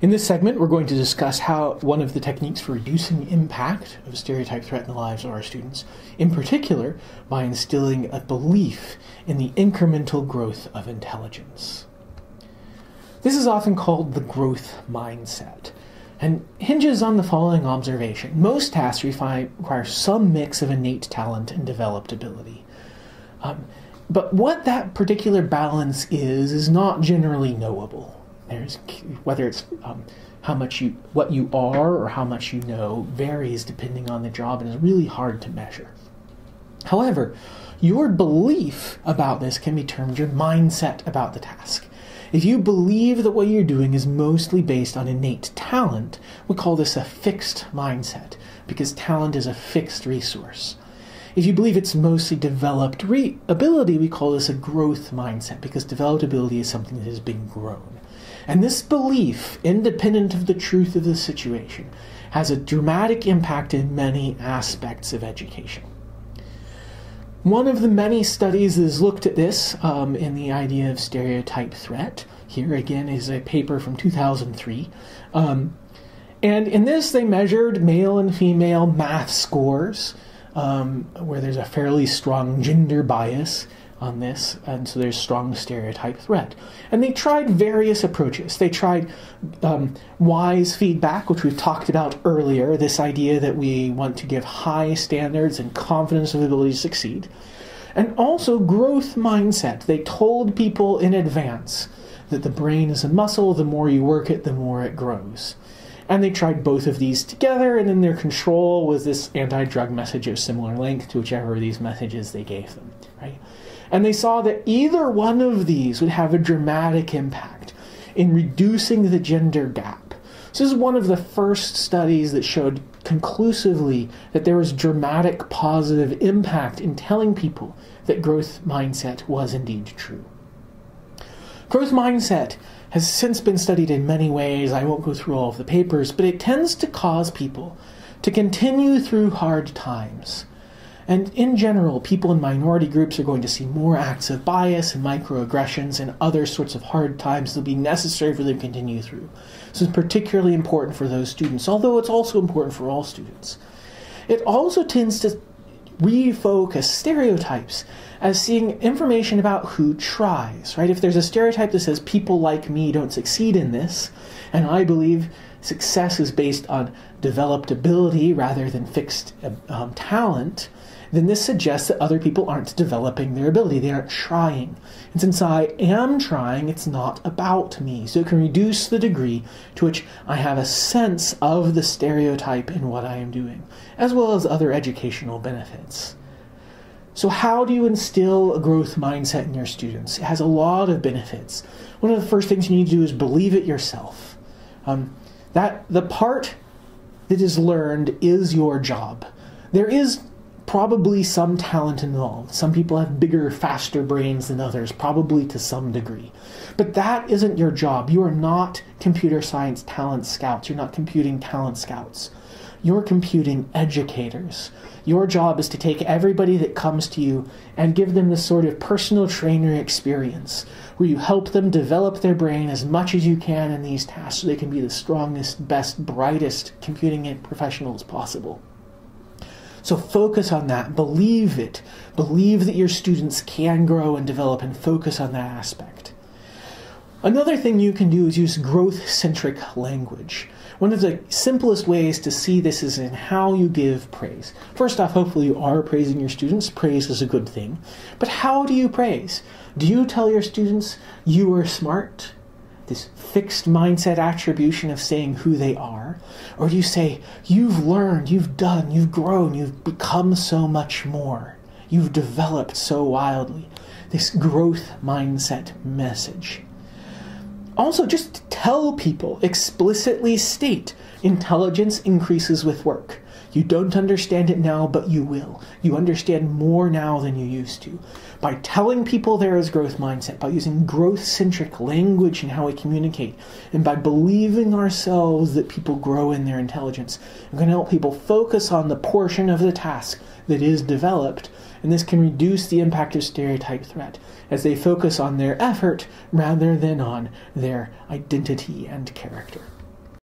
In this segment, we're going to discuss how one of the techniques for reducing the impact of a stereotype threat in the lives of our students, in particular by instilling a belief in the incremental growth of intelligence. This is often called the growth mindset and hinges on the following observation. Most tasks require some mix of innate talent and developed ability. But what that particular balance is not generally knowable. Whether it's what you are or how much you know varies depending on the job and is really hard to measure. However, your belief about this can be termed your mindset about the task. If you believe that what you're doing is mostly based on innate talent, we call this a fixed mindset, because talent is a fixed resource. If you believe it's mostly developed ability, we call this a growth mindset, because developed ability is something that has been grown. And this belief, independent of the truth of the situation, has a dramatic impact in many aspects of education. One of the many studies that has looked at this in the idea of stereotype threat, here again is a paper from 2003. And in this they measured male and female math scores, where there's a fairly strong gender bias on this, and so there's strong stereotype threat. And they tried various approaches. They tried wise feedback, which we've talked about earlier, this idea that we want to give high standards and confidence of ability to succeed. And also growth mindset. They told people in advance that the brain is a muscle, the more you work it, the more it grows. And they tried both of these together, and then their control was this anti-drug message of similar length to whichever of these messages they gave them, right? And they saw that either one of these would have a dramatic impact in reducing the gender gap. So this is one of the first studies that showed conclusively that there was dramatic positive impact in telling people that growth mindset was indeed true. Growth mindset has since been studied in many ways. I won't go through all of the papers, but it tends to cause people to continue through hard times. And in general, people in minority groups are going to see more acts of bias and microaggressions and other sorts of hard times that will be necessary for them to continue through. So it's particularly important for those students, although it's also important for all students. It also tends to refocus stereotypes as seeing information about who tries, right? If there's a stereotype that says people like me don't succeed in this, and I believe success is based on developed ability rather than fixed talent, then this suggests that other people aren't developing their ability. They aren't trying. And since I am trying, it's not about me. So it can reduce the degree to which I have a sense of the stereotype in what I am doing, as well as other educational benefits. So how do you instill a growth mindset in your students? It has a lot of benefits. One of the first things you need to do is believe it yourself. That the part that is learned is your job. There is probably some talent involved. Some people have bigger, faster brains than others, probably to some degree. But that isn't your job. You are not computer science talent scouts. You're not computing talent scouts. You're computing educators. Your job is to take everybody that comes to you and give them this sort of personal trainer experience where you help them develop their brain as much as you can in these tasks so they can be the strongest, best, brightest computing professionals possible. So focus on that. Believe it. Believe that your students can grow and develop, and focus on that aspect. Another thing you can do is use growth-centric language. One of the simplest ways to see this is in how you give praise. First off, hopefully you are praising your students. Praise is a good thing. But how do you praise? Do you tell your students you are smart? This fixed mindset attribution of saying who they are? Or do you say, you've learned, you've done, you've grown, you've become so much more. You've developed so wildly. This growth mindset message. Also, just tell people, explicitly state, intelligence increases with work. You don't understand it now, but you will. You understand more now than you used to. By telling people there is growth mindset, by using growth-centric language in how we communicate, and by believing ourselves that people grow in their intelligence, we're going to help people focus on the portion of the task that is developed, and this can reduce the impact of stereotype threat as they focus on their effort rather than on their identity and character.